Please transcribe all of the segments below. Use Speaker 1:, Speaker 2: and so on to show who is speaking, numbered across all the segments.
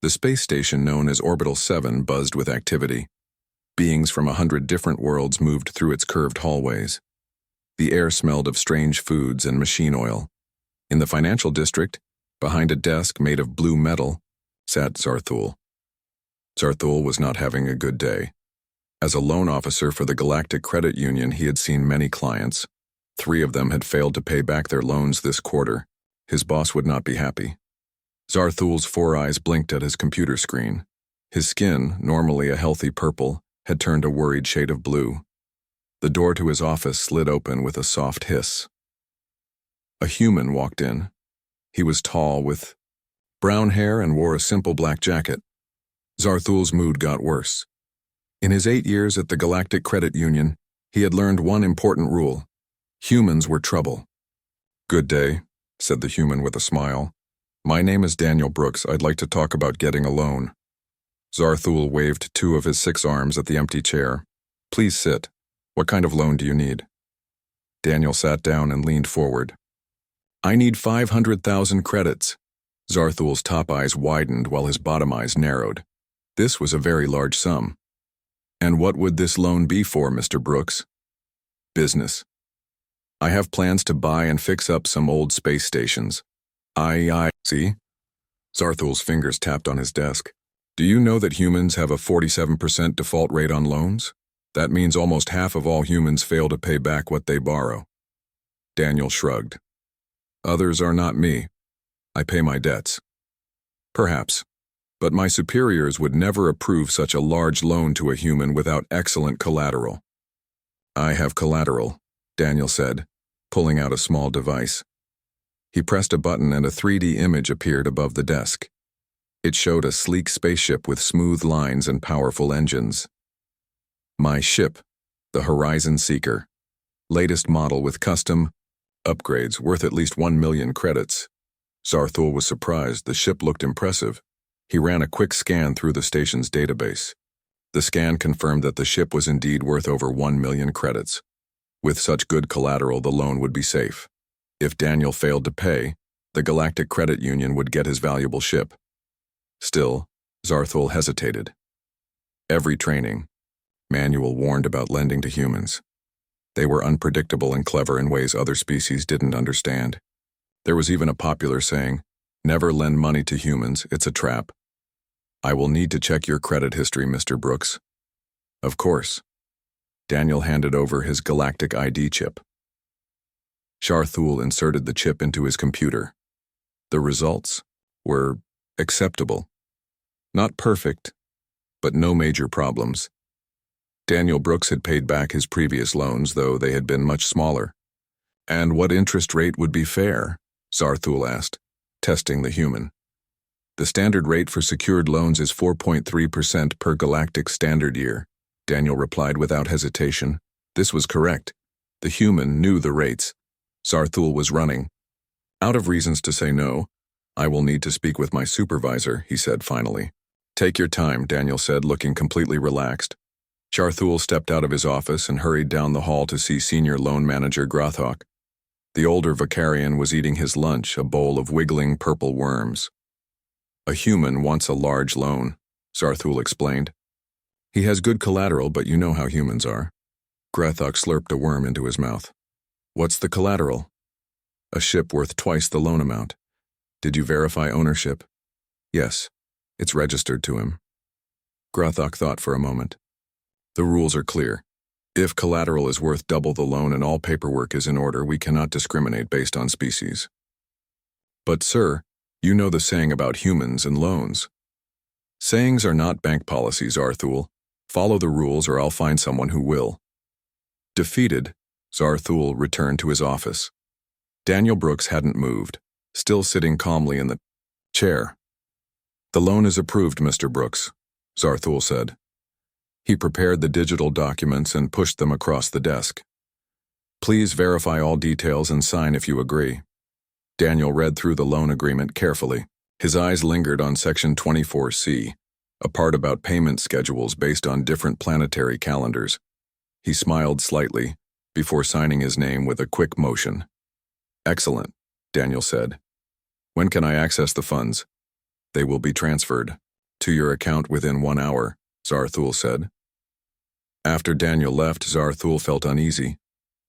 Speaker 1: The space station known as Orbital 7 buzzed with activity. Beings from 100 different worlds moved through its curved hallways. The air smelled of strange foods and machine oil. In the financial district, behind a desk made of blue metal, sat Zarthul. Zarthul was not having a good day. As a loan officer for the Galactic Credit Union, he had seen many clients. 3 of them had failed to pay back their loans this quarter. His boss would not be happy. Zarthul's 4 eyes blinked at his computer screen. His skin, normally a healthy purple, had turned a worried shade of blue. The door to his office slid open with a soft hiss. A human walked in. He was tall, with brown hair, and wore a simple black jacket. Zarthul's mood got worse. In his 8 years at the Galactic Credit Union, he had learned one important rule. Humans were trouble. "Good day," said the human with a smile. "My name is Daniel Brooks. I'd like to talk about getting a loan." Zarthul waved 2 of his 6 arms at the empty chair. "Please sit. What kind of loan do you need?" Daniel sat down and leaned forward. "I need 500,000 credits." Zarthul's top eyes widened while his bottom eyes narrowed. This was a very large sum. "And what would this loan be for, Mr. Brooks?" "Business. I have plans to buy and fix up some old space stations. See?" Zarthul's fingers tapped on his desk. "Do you know that humans have a 47% default rate on loans? That means almost half of all humans fail to pay back what they borrow." Daniel shrugged. "Others are not me. I pay my debts." "Perhaps. But my superiors would never approve such a large loan to a human without excellent collateral." "I have collateral," Daniel said, pulling out a small device. He pressed a button and a 3D image appeared above the desk. It showed a sleek spaceship with smooth lines and powerful engines. "My ship, the Horizon Seeker. Latest model with custom upgrades worth at least 1 million credits." Zarthul was surprised. The ship looked impressive. He ran a quick scan through the station's database. The scan confirmed that the ship was indeed worth over 1 million credits. With such good collateral, the loan would be safe. If Daniel failed to pay, the Galactic Credit Union would get his valuable ship. Still, Zarthul hesitated. Every training manual warned about lending to humans. They were unpredictable and clever in ways other species didn't understand. There was even a popular saying, "Never lend money to humans, it's a trap." "I will need to check your credit history, Mr. Brooks." "Of course." Daniel handed over his Galactic ID chip. Zarthul inserted the chip into his computer. The results were acceptable. Not perfect, but no major problems. Daniel Brooks had paid back his previous loans, though they had been much smaller. "And what interest rate would be fair?" Zarthul asked, testing the human. "The standard rate for secured loans is 4.3% per galactic standard year," Daniel replied without hesitation. This was correct. The human knew the rates. Zarthul was running out of reasons to say no. "I will need to speak with my supervisor," he said finally. "Take your time," Daniel said, looking completely relaxed. Zarthul stepped out of his office and hurried down the hall to see Senior Loan Manager Grothok. The older Vicarian was eating his lunch, a bowl of wiggling purple worms. "A human wants a large loan," Zarthul explained. "He has good collateral, but you know how humans are." Grothok slurped a worm into his mouth. "What's the collateral?" "A ship worth twice the loan amount." "Did you verify ownership?" "Yes. It's registered to him." Grothok thought for a moment. "The rules are clear. If collateral is worth double the loan and all paperwork is in order, we cannot discriminate based on species." "But sir, you know the saying about humans and loans." "Sayings are not bank policies, Zarthul. Follow the rules or I'll find someone who will." Defeated, Zarthul returned to his office. Daniel Brooks hadn't moved, still sitting calmly in the chair. "The loan is approved, Mr. Brooks," Zarthul said. He prepared the digital documents and pushed them across the desk. "Please verify all details and sign if you agree." Daniel read through the loan agreement carefully. His eyes lingered on Section 24C, a part about payment schedules based on different planetary calendars. He smiled slightly before signing his name with a quick motion. "Excellent," Daniel said. "When can I access the funds?" "They will be transferred," To your account within 1 hour, Zarthul said. After Daniel left, Zarthul felt uneasy.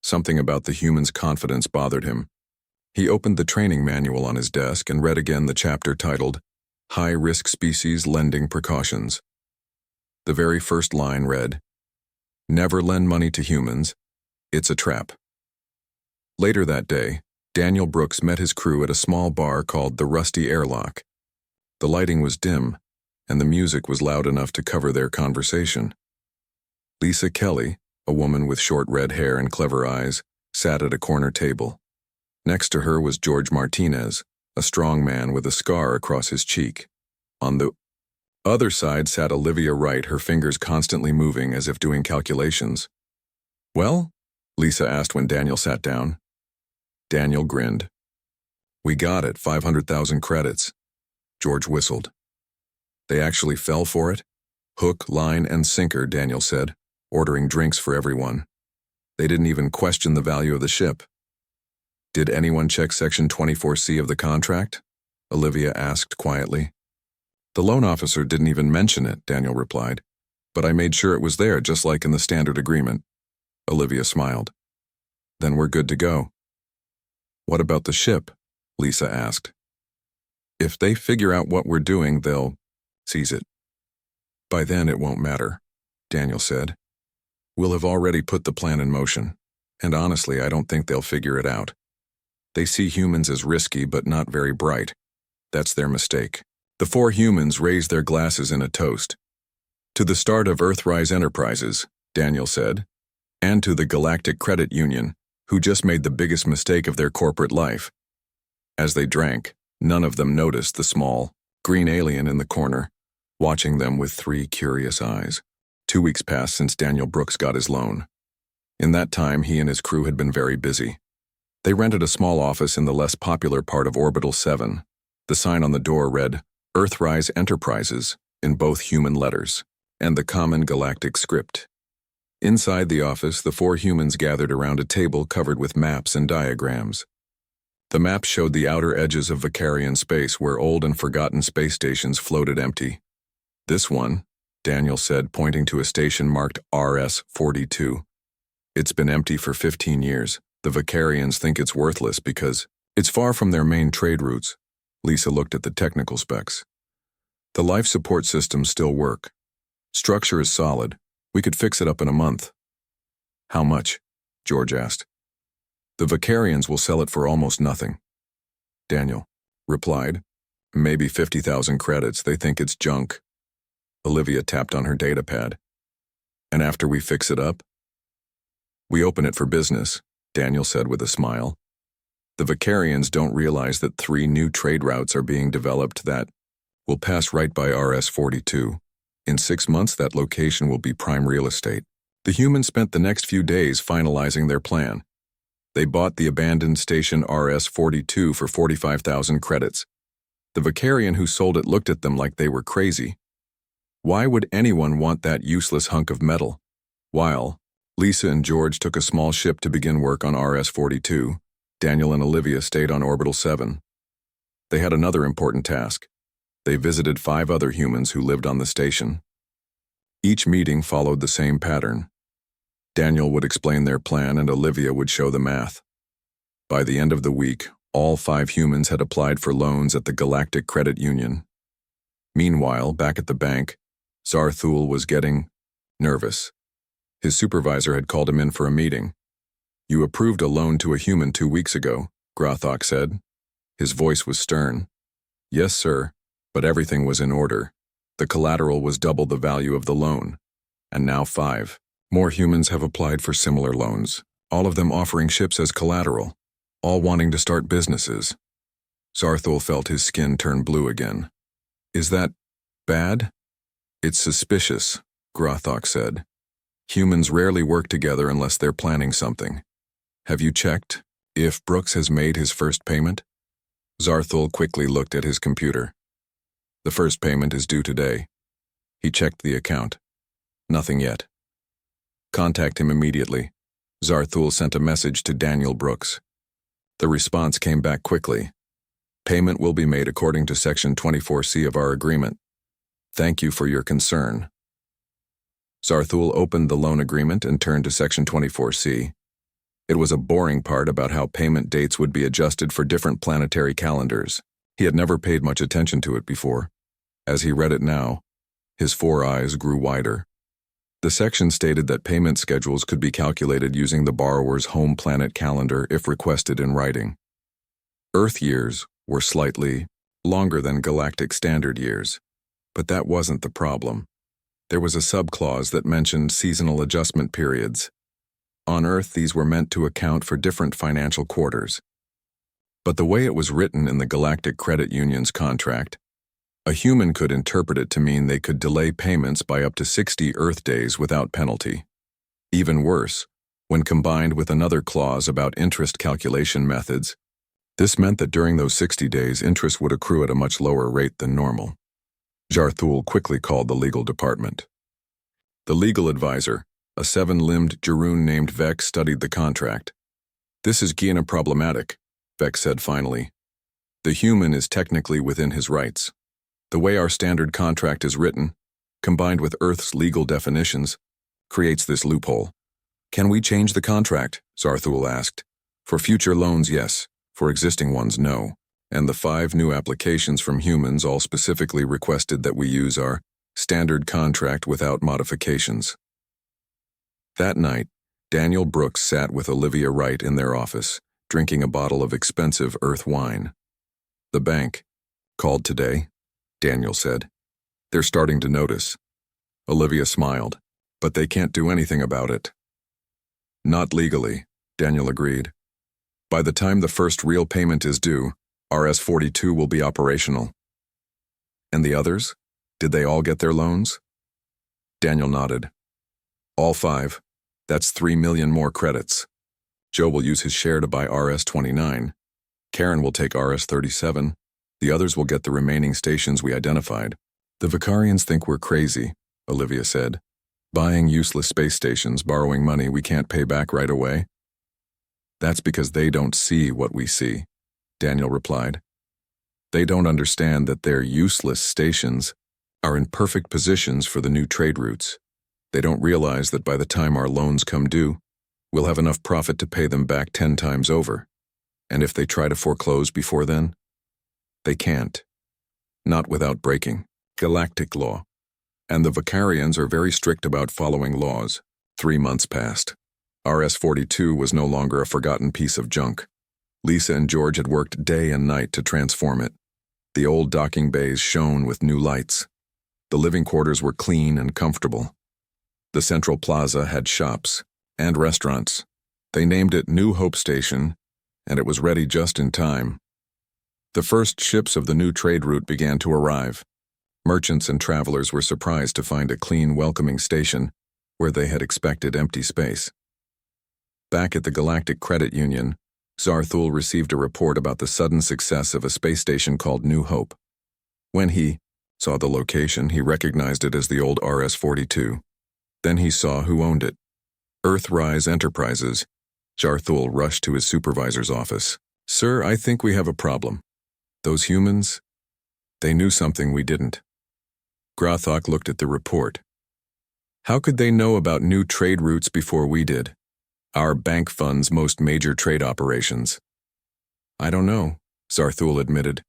Speaker 1: Something about the human's confidence bothered him. He opened the training manual on his desk and read again the chapter titled, High-Risk Species Lending Precautions. The very first line read, Never lend money to humans. It's a trap. Later that day, Daniel Brooks met his crew at a small bar called the Rusty Airlock. The lighting was dim, and the music was loud enough to cover their conversation. Lisa Kelly, a woman with short red hair and clever eyes, sat at a corner table. Next to her was George Martinez, a strong man with a scar across his cheek. On the other side sat Olivia Wright, her fingers constantly moving as if doing calculations. Well? Lisa asked when Daniel sat down. Daniel grinned. We got it, 500,000 credits. George whistled. They actually fell for it? Hook, line, and sinker, Daniel said, ordering drinks for everyone. They didn't even question the value of the ship. Did anyone check Section 24C of the contract? Olivia asked quietly. The loan officer didn't even mention it, Daniel replied, but I made sure it was there just like in the standard agreement. Olivia smiled. Then we're good to go. What about the ship? Lisa asked. If they figure out what we're doing, they'll seize it. By then it won't matter, Daniel said. We'll have already put the plan in motion, and honestly, I don't think they'll figure it out. They see humans as risky but not very bright. That's their mistake. The four humans raised their glasses in a toast. To the start of Earthrise Enterprises, Daniel said, and to the Galactic Credit Union, who just made the biggest mistake of their corporate life. As they drank, none of them noticed the small, green alien in the corner, watching them with 3 curious eyes. 2 weeks passed since Daniel Brooks got his loan. In that time, he and his crew had been very busy. They rented a small office in the less popular part of Orbital 7. The sign on the door read, Earthrise Enterprises, in both human letters, and the common galactic script. Inside the office, the 4 humans gathered around a table covered with maps and diagrams. The maps showed the outer edges of Vicarian space where old and forgotten space stations floated empty. This one, Daniel said, pointing to a station marked RS-42. It's been empty for 15 years. The Vicarians think it's worthless because it's far from their main trade routes. Lisa looked at the technical specs. The life support systems still work. Structure is solid. We could fix it up in a month. How much? George asked. The Vicarians will sell it for almost nothing. Daniel replied. Maybe 50,000 credits. They think it's junk. Olivia tapped on her datapad. And after we fix it up? We open it for business, Daniel said with a smile. The Vicarians don't realize that 3 new trade routes are being developed that will pass right by RS-42. In 6 months, that location will be prime real estate. The humans spent the next few days finalizing their plan. They bought the abandoned station RS-42 for 45,000 credits. The Vicarian who sold it looked at them like they were crazy. Why would anyone want that useless hunk of metal? While Lisa and George took a small ship to begin work on RS-42, Daniel and Olivia stayed on Orbital 7. They had another important task. They visited 5 other humans who lived on the station. Each meeting followed the same pattern. Daniel would explain their plan and Olivia would show the math. By the end of the week, all 5 humans had applied for loans at the Galactic Credit Union. Meanwhile, back at the bank, Zarthul was getting nervous. His supervisor had called him in for a meeting. You approved a loan to a human 2 weeks ago, Grothok said. His voice was stern. Yes, sir, but everything was in order. The collateral was double the value of the loan. And now 5 more humans have applied for similar loans, all of them offering ships as collateral, all wanting to start businesses. Zarthul felt his skin turn blue again. Is that bad? It's suspicious, Grothok said. Humans rarely work together unless they're planning something. Have you checked if Brooks has made his first payment? Zarthul quickly looked at his computer. The first payment is due today. He checked the account. Nothing yet. Contact him immediately. Zarthul sent a message to Daniel Brooks. The response came back quickly. Payment will be made according to Section 24C of our agreement. Thank you for your concern. Zarthul opened the loan agreement and turned to Section 24C. It was a boring part about how payment dates would be adjusted for different planetary calendars. He had never paid much attention to it before. As he read it now, his 4 eyes grew wider. The section stated that payment schedules could be calculated using the borrower's home planet calendar if requested in writing. Earth years were slightly longer than galactic standard years, but that wasn't the problem. There was a subclause that mentioned seasonal adjustment periods. On Earth, these were meant to account for different financial quarters. But the way it was written in the Galactic Credit Union's contract, a human could interpret it to mean they could delay payments by up to 60 Earth days without penalty. Even worse, when combined with another clause about interest calculation methods, this meant that during those 60 days, interest would accrue at a much lower rate than normal. Zarthul quickly called the legal department. The legal advisor, a 7-limbed Jaroon named Vex, studied the contract. This is Gina problematic, Vex said finally. The human is technically within his rights. The way our standard contract is written, combined with Earth's legal definitions, creates this loophole. Can we change the contract? Zarthul asked. For future loans, yes. For existing ones, no. And the 5 new applications from humans all specifically requested that we use our standard contract without modifications. That night, Daniel Brooks sat with Olivia Wright in their office, drinking a bottle of expensive Earth wine. The bank called today, Daniel said. They're starting to notice. Olivia smiled, but they can't do anything about it. Not legally, Daniel agreed. By the time the first real payment is due, RS-42 will be operational. And the others? Did they all get their loans? Daniel nodded. All 5. That's 3 million more credits. Joe will use his share to buy RS-29. Karen will take RS-37. The others will get the remaining stations we identified. The Vicarians think we're crazy, Olivia said. Buying useless space stations, borrowing money we can't pay back right away. That's because they don't see what we see, Daniel replied. They don't understand that their useless stations are in perfect positions for the new trade routes. They don't realize that by the time our loans come due, we'll have enough profit to pay them back 10 times over. And if they try to foreclose before then, they can't. Not without breaking galactic law. And the Vicarians are very strict about following laws. 3 months passed. RS-42 was no longer a forgotten piece of junk. Lisa and George had worked day and night to transform it. The old docking bays shone with new lights. The living quarters were clean and comfortable. The central plaza had shops and restaurants. They named it New Hope Station, and it was ready just in time. The first ships of the new trade route began to arrive. Merchants and travelers were surprised to find a clean, welcoming station where they had expected empty space. Back at the Galactic Credit Union, Zarthul received a report about the sudden success of a space station called New Hope. When he saw the location, he recognized it as the old RS-42. Then he saw who owned it. Earthrise Enterprises. Zarthul rushed to his supervisor's office. Sir, I think we have a problem. Those humans, they knew something we didn't. Grothok looked at the report. How could they know about new trade routes before we did? Our bank funds most major trade operations. I don't know, Zarthul admitted.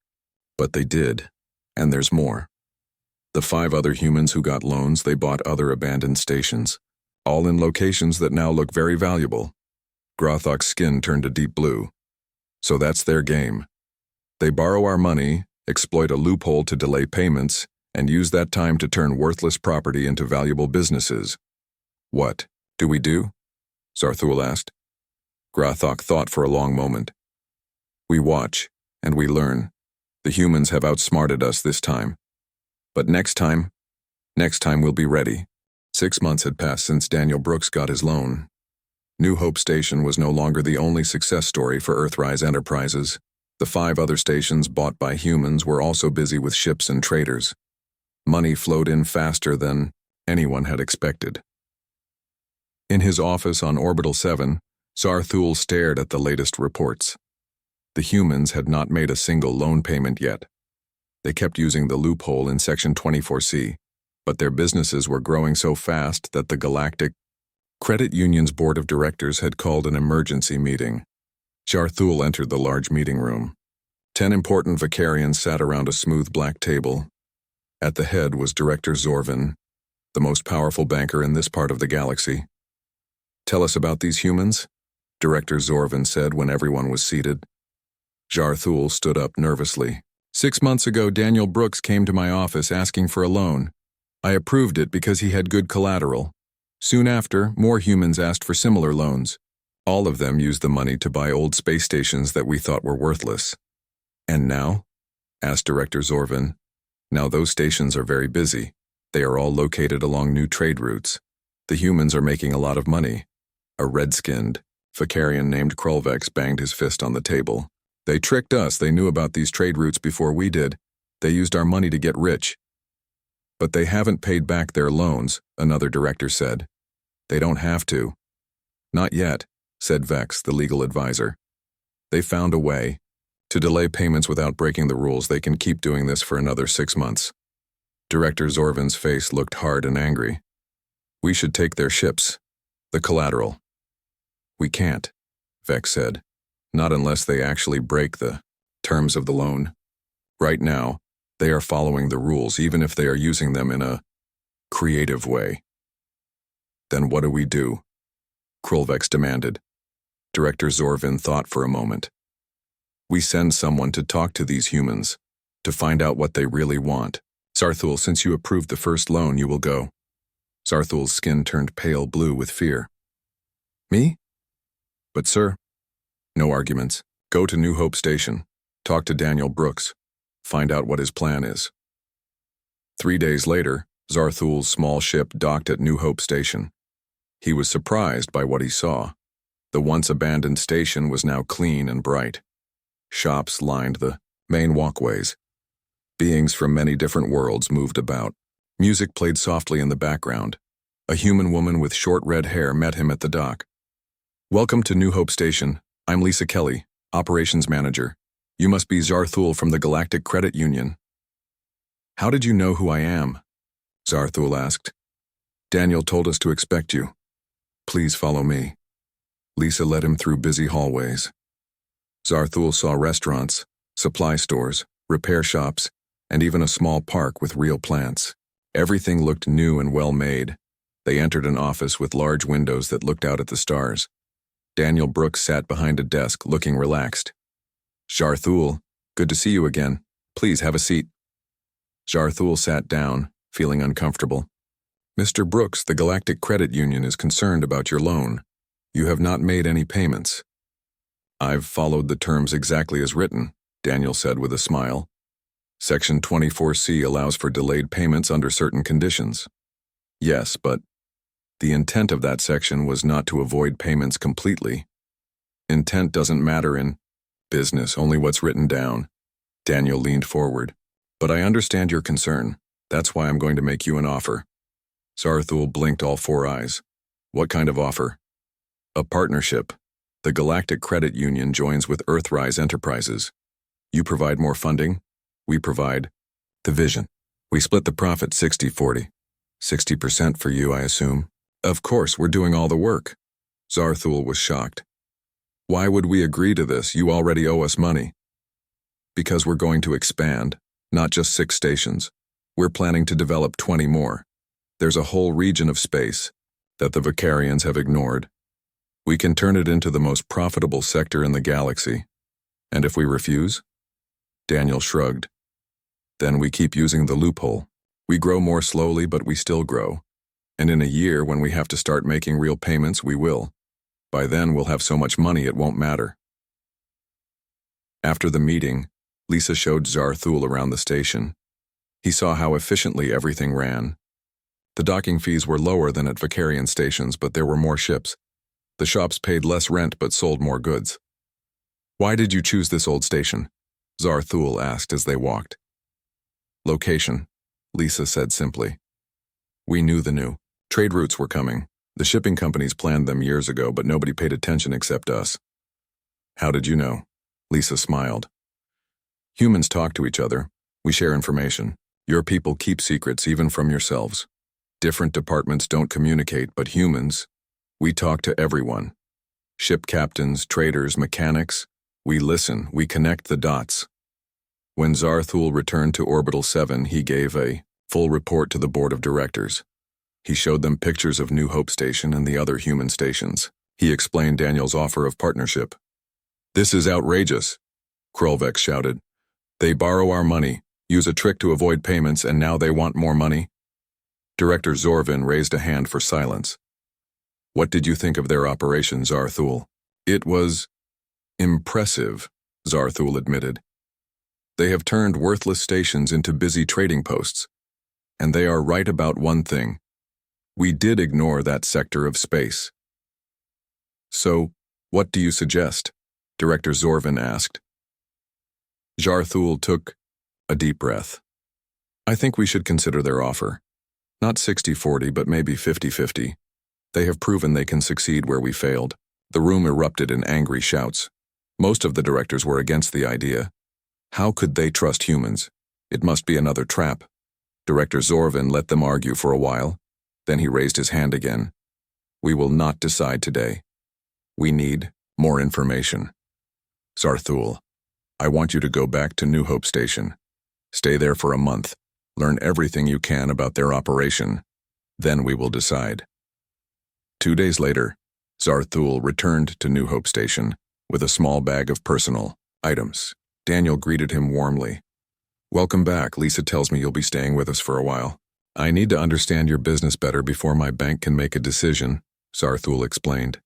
Speaker 1: But they did, and there's more. The 5 other humans who got loans, they bought other abandoned stations, all in locations that now look very valuable. Grothok's skin turned a deep blue. So that's their game. They borrow our money, exploit a loophole to delay payments, and use that time to turn worthless property into valuable businesses. What do we do? Zarthul asked. Grothok thought for a long moment. We watch, and we learn. The humans have outsmarted us this time. But next time we'll be ready. 6 months had passed since Daniel Brooks got his loan. New Hope Station was no longer the only success story for Earthrise Enterprises. The 5 other stations bought by humans were also busy with ships and traders. Money flowed in faster than anyone had expected. In his office on Orbital 7, Zarthul stared at the latest reports. The humans had not made a single loan payment yet. They kept using the loophole in Section 24C, but their businesses were growing so fast that the Galactic Credit Union's board of directors had called an emergency meeting. Zarthul entered the large meeting room. 10 important Vicarians sat around a smooth black table. At the head was Director Zorvin, the most powerful banker in this part of the galaxy. "Tell us about these humans," Director Zorvin said when everyone was seated. Zarthul stood up nervously. "6 months ago, Daniel Brooks came to my office asking for a loan. I approved it because he had good collateral. Soon after, more humans asked for similar loans. All of them used the money to buy old space stations that we thought were worthless." "And now?" asked Director Zorvin. "Now those stations are very busy. They are all located along new trade routes. The humans are making a lot of money." A red-skinned Vicarian named Krolvex banged his fist on the table. "They tricked us. They knew about these trade routes before we did. They used our money to get rich." "But they haven't paid back their loans," another director said. "They don't have to." "Not yet," said Vex, the legal advisor. "They found a way. To delay payments without breaking the rules, they can keep doing this for another 6 months. Director Zorvin's face looked hard and angry. "We should take their ships. The collateral." "We can't," Vex said. "Not unless they actually break the terms of the loan. Right now, they are following the rules, even if they are using them in a creative way." "Then what do we do?" Krolvex demanded. Director Zorvin thought for a moment. "We send someone to talk to these humans, to find out what they really want. Zarthul, since you approved the first loan, you will go." Zarthul's skin turned pale blue with fear. "Me?" "But sir." "No arguments. Go to New Hope Station. Talk to Daniel Brooks. Find out what his plan is." 3 days later, Zarthul's small ship docked at New Hope Station. He was surprised by what he saw. The once abandoned station was now clean and bright. Shops lined the main walkways. Beings from many different worlds moved about. Music played softly in the background. A human woman with short red hair met him at the dock. "Welcome to New Hope Station. I'm Lisa Kelly, Operations Manager. You must be Zarthul from the Galactic Credit Union." "How did you know who I am?" Zarthul asked. "Daniel told us to expect you. Please follow me." Lisa led him through busy hallways. Zarthul saw restaurants, supply stores, repair shops, and even a small park with real plants. Everything looked new and well-made. They entered an office with large windows that looked out at the stars. Daniel Brooks sat behind a desk, looking relaxed. "Zarthul, good to see you again. Please have a seat." Zarthul sat down, feeling uncomfortable. "Mr. Brooks, the Galactic Credit Union is concerned about your loan. You have not made any payments." "I've followed the terms exactly as written," Daniel said with a smile. "Section 24C allows for delayed payments under certain conditions." "Yes, but the intent of that section was not to avoid payments completely. Intent doesn't matter in business, only what's written down." Daniel leaned forward. "But I understand your concern. That's why I'm going to make you an offer." Zarthul blinked all 4 eyes. "What kind of offer?" "A partnership. The Galactic Credit Union joins with Earthrise Enterprises. You provide more funding. We provide the vision. We split the profit 60-40. 60% for you, I assume." "Of course, we're doing all the work." Zarthul was shocked. "Why would we agree to this? You already owe us money." "Because we're going to expand, not just 6 stations. We're planning to develop 20 more. There's a whole region of space that the Vicarians have ignored. We can turn it into the most profitable sector in the galaxy. And if we refuse?" Daniel shrugged. "Then we keep using the loophole. We grow more slowly, but we still grow. And in a year, when we have to start making real payments, we will. By then, we'll have so much money it won't matter." After the meeting, Lisa showed Zarthul around the station. He saw how efficiently everything ran. The docking fees were lower than at Vicarian stations, but there were more ships. The shops paid less rent but sold more goods. "Why did you choose this old station?" Zarthul asked as they walked. "Location," Lisa said simply. "We knew the new trade routes were coming. The shipping companies planned them years ago, but nobody paid attention except us." "How did you know?" Lisa smiled. "Humans talk to each other. We share information. Your people keep secrets even from yourselves. Different departments don't communicate, but humans, we talk to everyone. Ship captains, traders, mechanics, we listen, we connect the dots. When Zarthul returned to Orbital 7, he gave a full report to the board of directors. He showed them pictures of New Hope Station and the other human stations. He explained Daniel's offer of partnership. "This is outrageous," Krolvex shouted. "They borrow our money, use a trick to avoid payments, and now they want more money?" Director Zorvin raised a hand for silence. "What did you think of their operation, Zarthul?" "It was impressive," Zarthul admitted. "They have turned worthless stations into busy trading posts. And they are right about one thing. We did ignore that sector of space." "So, what do you suggest?" Director Zorvin asked. Zarthul took a deep breath. "I think we should consider their offer. Not 60-40, but maybe 50-50. They have proven they can succeed where we failed." The room erupted in angry shouts. Most of the directors were against the idea. How could they trust humans? It must be another trap. Director Zorvin let them argue for a while. Then he raised his hand again. "We will not decide today. We need more information. Zarthul, I want you to go back to New Hope Station. Stay there for a month. Learn everything you can about their operation. Then we will decide." 2 days later, Zarthul returned to New Hope Station with a small bag of personal items. Daniel greeted him warmly. "Welcome back. Lisa tells me you'll be staying with us for a while." "I need to understand your business better before my bank can make a decision," Zarthul explained.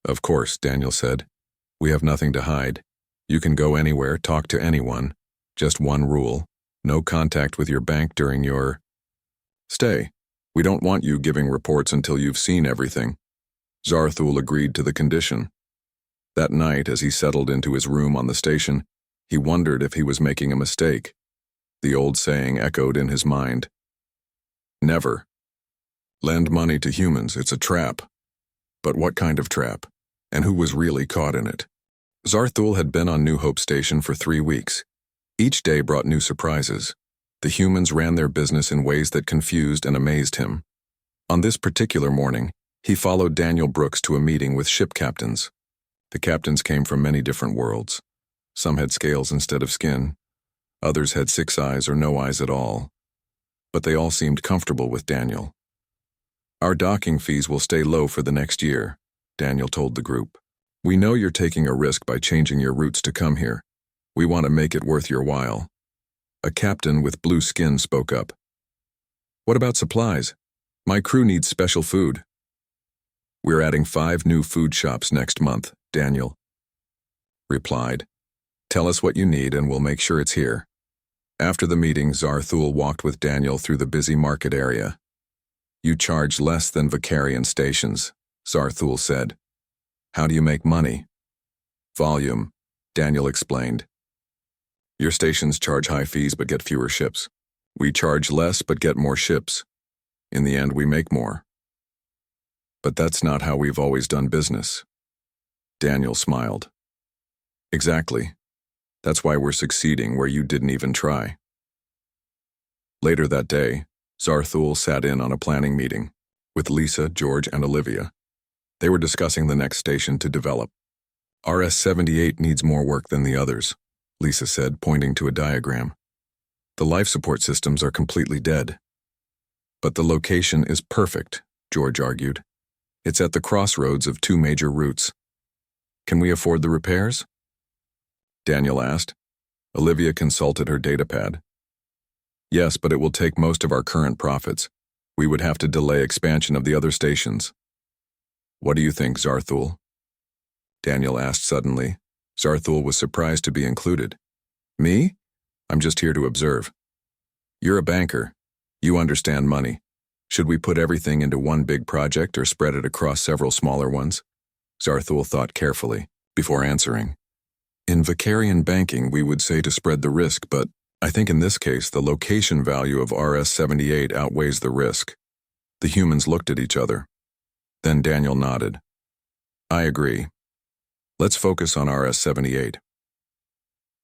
Speaker 1: "Of course," Daniel said. "We have nothing to hide. You can go anywhere, talk to anyone. Just one rule: no contact with your bank during your stay. We don't want you giving reports until you've seen everything." Zarthul agreed to the condition. That night, as he settled into his room on the station, he wondered if he was making a mistake. The old saying echoed in his mind. Never lend money to humans, it's a trap. But what kind of trap? And who was really caught in it? Zarthul had been on New Hope Station for 3 weeks. Each day brought new surprises. The humans ran their business in ways that confused and amazed him. On this particular morning, he followed Daniel Brooks to a meeting with ship captains. The captains came from many different worlds. Some had scales instead of skin. Others had 6 eyes or no eyes at all. But they all seemed comfortable with Daniel. "Our docking fees will stay low for the next year," Daniel told the group. "We know you're taking a risk by changing your routes to come here. We want to make it worth your while." A captain with blue skin spoke up. "What about supplies? My crew needs special food." "We're adding 5 new food shops next month," Daniel replied. "Tell us what you need and we'll make sure it's here." After the meeting, Zarthul walked with Daniel through the busy market area. "You charge less than Vicarian stations," Zarthul said. "How do you make money?" "Volume," Daniel explained. "Your stations charge high fees but get fewer ships. We charge less but get more ships. In the end, we make more." "But that's not how we've always done business." Daniel smiled. "Exactly. That's why we're succeeding where you didn't even try." Later that day, Zarthul sat in on a planning meeting with Lisa, George, and Olivia. They were discussing the next station to develop. "RS-78 needs more work than the others," Lisa said, pointing to a diagram. "The life support systems are completely dead." "But the location is perfect," George argued. "It's at the crossroads of 2 major routes. Can we afford the repairs?" Daniel asked. Olivia consulted her datapad. "Yes, but it will take most of our current profits. We would have to delay expansion of the other stations." "What do you think, Zarthul?" Daniel asked suddenly. Zarthul was surprised to be included. "Me? I'm just here to observe." "You're a banker. You understand money. Should we put everything into one big project or spread it across several smaller ones?" Zarthul thought carefully before answering. "In Vicarian banking, we would say to spread the risk, but I think in this case the location value of RS-78 outweighs the risk." The humans looked at each other. Then Daniel nodded. "I agree. Let's focus on RS-78."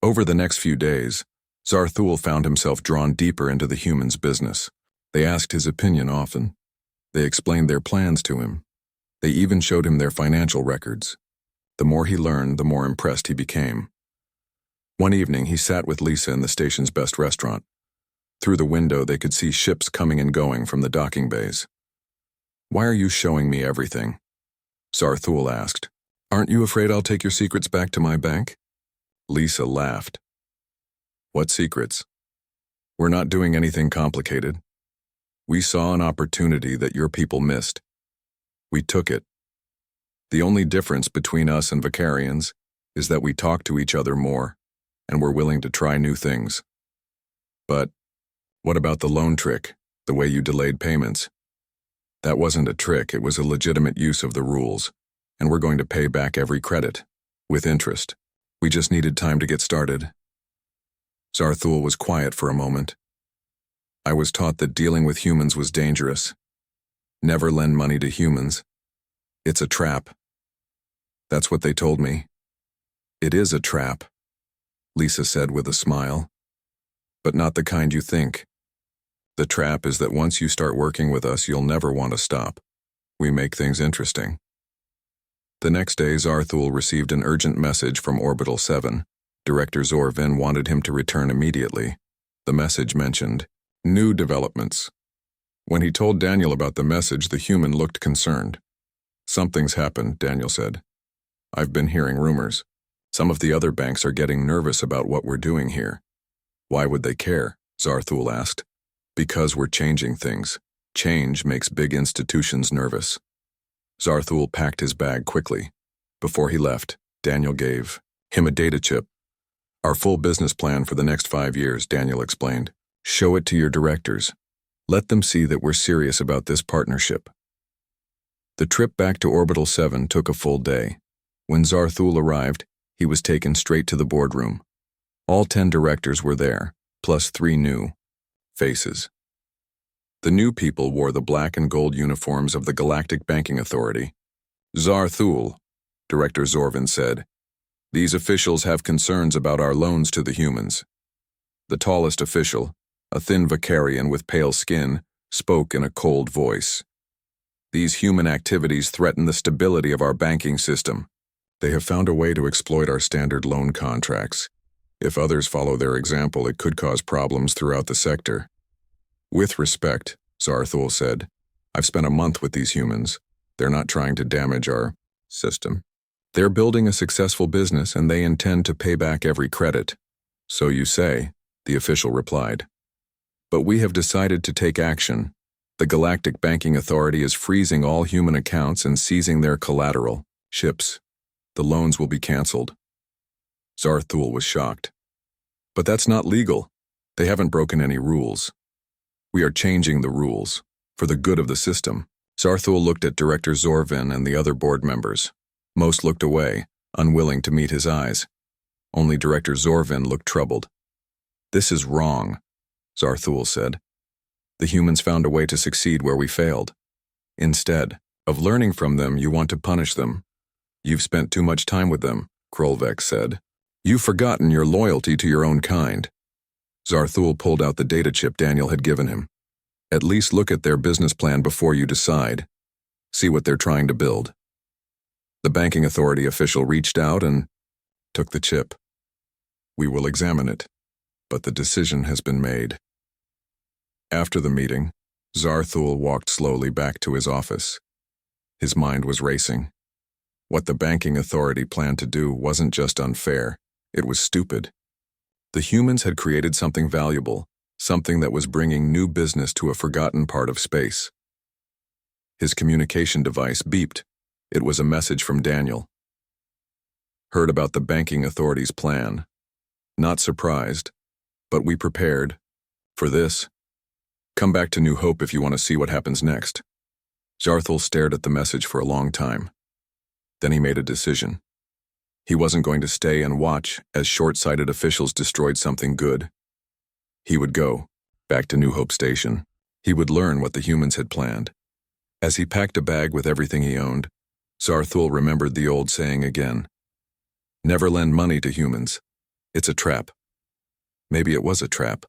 Speaker 1: Over the next few days, Zarthul found himself drawn deeper into the humans' business. They asked his opinion often. They explained their plans to him. They even showed him their financial records. The more he learned, the more impressed he became. One evening, he sat with Lisa in the station's best restaurant. Through the window, they could see ships coming and going from the docking bays. "Why are you showing me everything?" Zarthul asked. "Aren't you afraid I'll take your secrets back to my bank?" Lisa laughed. "What secrets? We're not doing anything complicated. We saw an opportunity that your people missed. We took it. The only difference between us and Vicarians is that we talk to each other more, and we're willing to try new things. But what about the loan trick, the way you delayed payments? That wasn't a trick, it was a legitimate use of the rules, and we're going to pay back every credit, with interest. We just needed time to get started." Zarthul was quiet for a moment. "I was taught that dealing with humans was dangerous. Never lend money to humans. It's a trap. That's what they told me." "It is a trap," Lisa said with a smile. "But not the kind you think. The trap is that once you start working with us, you'll never want to stop. We make things interesting." The next day, Zarthul received an urgent message from Orbital 7. Director Zorvin wanted him to return immediately. The message mentioned new developments. When he told Daniel about the message, the human looked concerned. "Something's happened," Daniel said. "I've been hearing rumors. Some of the other banks are getting nervous about what we're doing here." "Why would they care?" Zarthul asked. "Because we're changing things. Change makes big institutions nervous." Zarthul packed his bag quickly. Before he left, Daniel gave him a data chip. "Our full business plan for the next 5 years," Daniel explained. "Show it to your directors. Let them see that we're serious about this partnership." The trip back to Orbital 7 took a full day. When Zarthul arrived, he was taken straight to the boardroom. All 10 directors were there, plus 3 new faces. The new people wore the black and gold uniforms of the Galactic Banking Authority. "Zarthul," Director Zorvin said, "these officials have concerns about our loans to the humans." The tallest official, a thin Vicarian with pale skin, spoke in a cold voice. "These human activities threaten the stability of our banking system. They have found a way to exploit our standard loan contracts. If others follow their example, it could cause problems throughout the sector." "With respect," Zarthul said, "I've spent a month with these humans. They're not trying to damage our system. They're building a successful business and they intend to pay back every credit." "So you say," the official replied. "But we have decided to take action. The Galactic Banking Authority is freezing all human accounts and seizing their collateral, ships. The loans will be canceled." Zarthul was shocked. "But that's not legal. They haven't broken any rules." "We are changing the rules, for the good of the system." Zarthul looked at Director Zorvin and the other board members. Most looked away, unwilling to meet his eyes. Only Director Zorvin looked troubled. "This is wrong," Zarthul said. "The humans found a way to succeed where we failed. Instead of learning from them, you want to punish them. You've spent too much time with them," Krolvek said. "You've forgotten your loyalty to your own kind." Zarthul pulled out the data chip Daniel had given him. "At least look at their business plan before you decide. See what they're trying to build." The banking authority official reached out and took the chip. "We will examine it, but the decision has been made." After the meeting, Zarthul walked slowly back to his office. His mind was racing. What the banking authority planned to do wasn't just unfair, it was stupid. The humans had created something valuable, something that was bringing new business to a forgotten part of space. His communication device beeped. It was a message from Daniel. "Heard about the banking authority's plan. Not surprised, but we prepared for this. Come back to New Hope if you want to see what happens next." Zarthul stared at the message for a long time. Then he made a decision. He wasn't going to stay and watch as short-sighted officials destroyed something good. He would go back to New Hope Station. He would learn what the humans had planned. As he packed a bag with everything he owned, Zarthul remembered the old saying again. Never lend money to humans. It's a trap. Maybe it was a trap.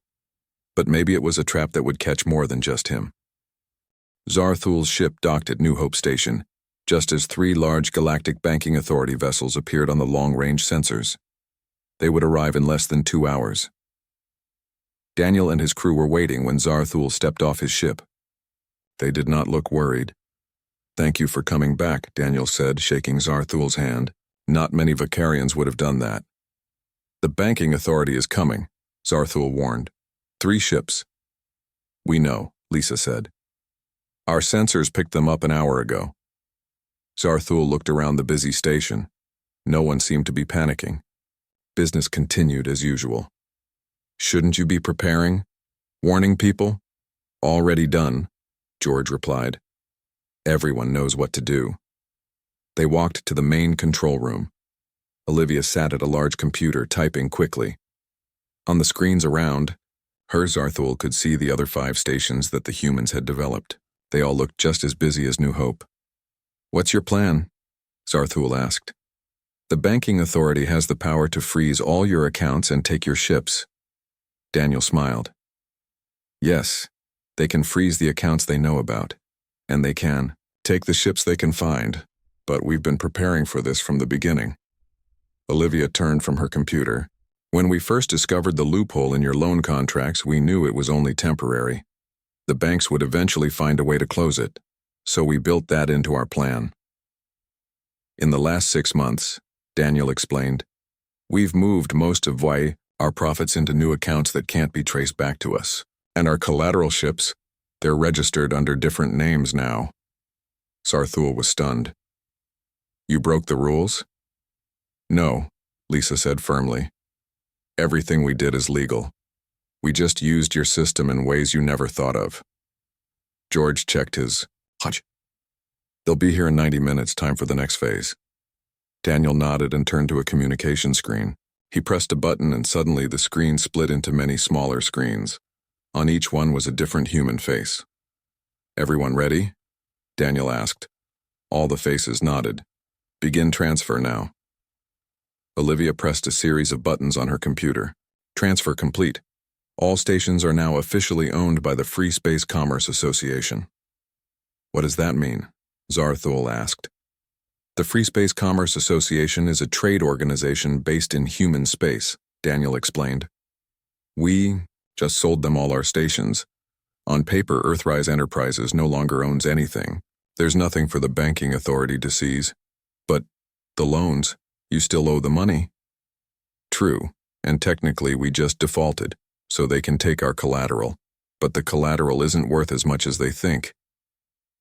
Speaker 1: But maybe it was a trap that would catch more than just him. Zarthul's ship docked at New Hope Station, just as 3 large Galactic Banking Authority vessels appeared on the long-range sensors. They would arrive in less than 2 hours. Daniel and his crew were waiting when Zarthul stepped off his ship. They did not look worried. "Thank you for coming back," Daniel said, shaking Zarthul's hand. "Not many Vicarians would have done that." "The Banking Authority is coming," Zarthul warned. 3 ships. "We know," Lisa said. "Our sensors picked them up an hour ago." Zarthul looked around the busy station. No one seemed to be panicking. Business continued as usual. "Shouldn't you be preparing? Warning people?" "Already done," George replied. "Everyone knows what to do." They walked to the main control room. Olivia sat at a large computer, typing quickly. On the screens around her, Zarthul could see the other 5 stations that the humans had developed. They all looked just as busy as New Hope. "What's your plan?" Zarthul asked. "The Banking Authority has the power to freeze all your accounts and take your ships." Daniel smiled. "Yes, they can freeze the accounts they know about, and they can take the ships they can find, but we've been preparing for this from the beginning." Olivia turned from her computer. "When we first discovered the loophole in your loan contracts, we knew it was only temporary. The banks would eventually find a way to close it, so we built that into our plan." "In the last 6 months," Daniel explained, "we've moved most of our profits into new accounts that can't be traced back to us. And our collateral ships, they're registered under different names now." Zarthul was stunned. "You broke the rules?" "No," Lisa said firmly. "Everything we did is legal. We just used your system in ways you never thought of." George checked his watch. "They'll be here in 90 minutes, time for the next phase." Daniel nodded and turned to a communication screen. He pressed a button and suddenly the screen split into many smaller screens. On each one was a different human face. "Everyone ready?" Daniel asked. All the faces nodded. "Begin transfer now." Olivia pressed a series of buttons on her computer. "Transfer complete. All stations are now officially owned by the Free Space Commerce Association." "What does that mean?" Zarthul asked. "The Free Space Commerce Association is a trade organization based in human space," Daniel explained. "We just sold them all our stations. On paper, Earthrise Enterprises no longer owns anything. There's nothing for the Banking Authority to seize. But the loans, you still owe the money." "True, and technically we just defaulted, so they can take our collateral. But the collateral isn't worth as much as they think."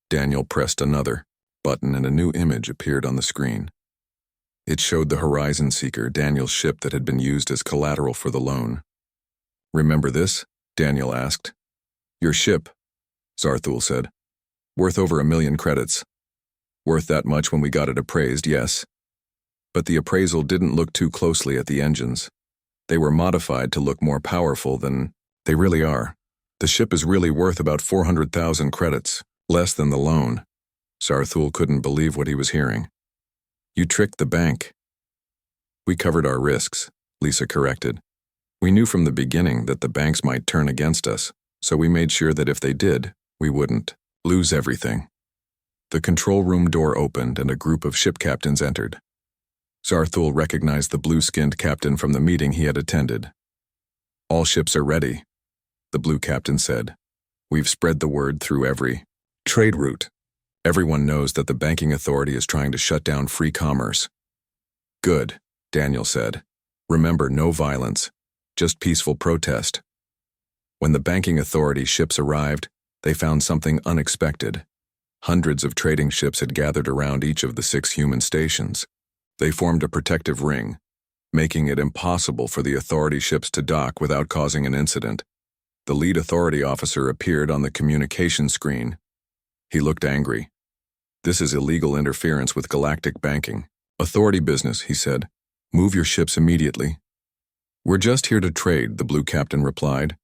Speaker 1: Daniel pressed another button and a new image appeared on the screen. It showed the Horizon Seeker, Daniel's ship that had been used as collateral for the loan. "Remember this?" Daniel asked. "Your ship," Zarthul said. "Worth over 1 million credits. Worth that much when we got it appraised, yes. But the appraisal didn't look too closely at the engines. They were modified to look more powerful than they really are. The ship is really worth about 400,000 credits, less than the loan." Zarthul couldn't believe what he was hearing. "You tricked the bank." "We covered our risks," Lisa corrected. "We knew from the beginning that the banks might turn against us, so we made sure that if they did, we wouldn't lose everything." The control room door opened and a group of ship captains entered. Zarthul recognized the blue-skinned captain from the meeting he had attended. "All ships are ready," the blue captain said. "We've spread the word through every trade route. Everyone knows that the Banking Authority is trying to shut down free commerce." "Good," Daniel said. "Remember, no violence, just peaceful protest." When the Banking Authority ships arrived, they found something unexpected. Hundreds of trading ships had gathered around each of the 6 human stations. They formed a protective ring, making it impossible for the Authority ships to dock without causing an incident. The lead Authority officer appeared on the communication screen. He looked angry. "This is illegal interference with galactic banking. Authority business," he said. "Move your ships immediately." "We're just here to trade," the blue captain replied.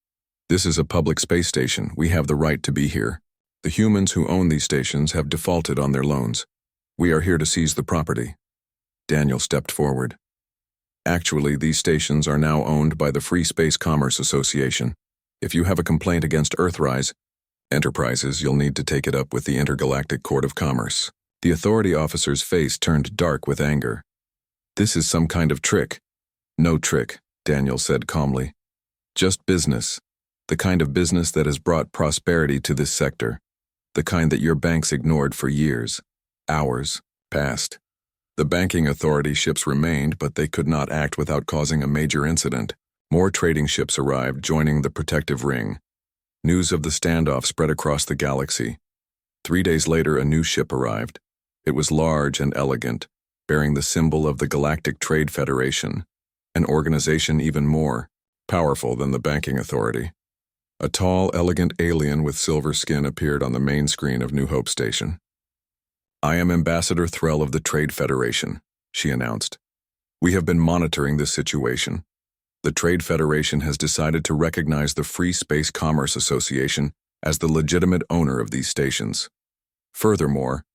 Speaker 1: "This is a public space station. We have the right to be here. The humans who own these stations have defaulted on their loans. We are here to seize the property." Daniel stepped forward. Actually, these stations are now owned by the Free Space Commerce Association. If you have a complaint against Earthrise Enterprises, you'll need to take it up with the Intergalactic Court of Commerce. The authority officer's face turned dark with anger. This is some kind of trick. No trick, Daniel said calmly. Just business. The kind of business that has brought prosperity to this sector. The kind that your banks ignored for years. Hours passed. The banking authority ships remained, but they could not act without causing a major incident. More trading ships arrived, joining the protective ring. News of the standoff spread across the galaxy. 3 days later, a new ship arrived. It was large and elegant, bearing the symbol of the Galactic Trade Federation, an organization even more powerful than the banking authority. A tall, elegant alien with silver skin appeared on the main screen of New Hope Station. "I am Ambassador Threll of the Trade Federation," she announced. "We have been monitoring this situation. The Trade Federation has decided to recognize the Free Space Commerce Association as the legitimate owner of these stations. Furthermore,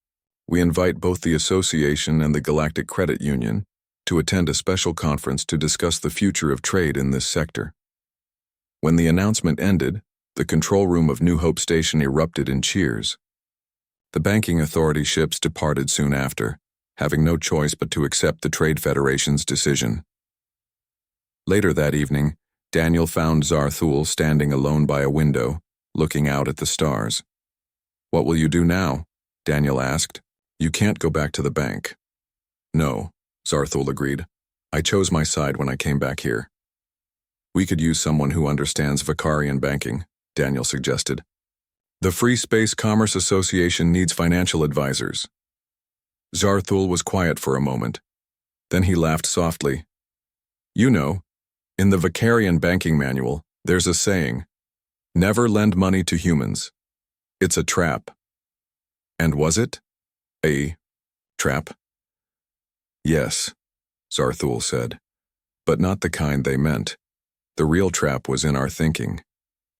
Speaker 1: we invite both the association and the Galactic Credit Union to attend a special conference to discuss the future of trade in this sector." When the announcement ended, the control room of New Hope Station erupted in cheers. The banking authority ships departed soon after, having no choice but to accept the Trade Federation's decision. Later that evening, Daniel found Zarthul standing alone by a window, looking out at the stars. "What will you do now?" Daniel asked. "You can't go back to the bank." "No," Zarthul agreed. "I chose my side when I came back here." "We could use someone who understands Vicarian banking," Daniel suggested. "The Free Space Commerce Association needs financial advisors." Zarthul was quiet for a moment. Then he laughed softly. "You know, in the Vicarian banking manual, there's a saying, 'Never lend money to humans. It's a trap.'" "And was it a trap?" "Yes," Zarthul said, "but not the kind they meant. The real trap was in our thinking.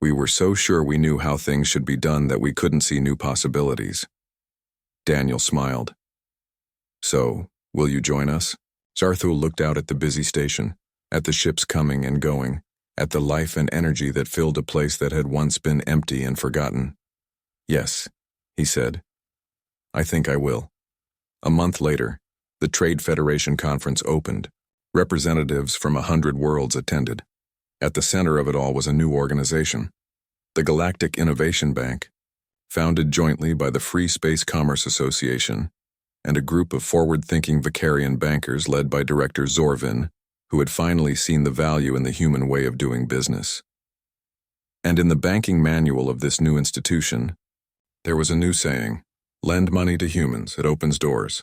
Speaker 1: We were so sure we knew how things should be done that we couldn't see new possibilities." Daniel smiled. "So, will you join us?" Zarthul looked out at the busy station, at the ships coming and going, at the life and energy that filled a place that had once been empty and forgotten. "Yes," he said. "I think I will." A month later, the Trade Federation conference opened. Representatives from 100 worlds attended. At the center of it all was a new organization, the Galactic Innovation Bank, founded jointly by the Free Space Commerce Association and a group of forward-thinking Vicarian bankers led by Director Zorvin, who had finally seen the value in the human way of doing business. And in the banking manual of this new institution, there was a new saying, "Lend money to humans, it opens doors."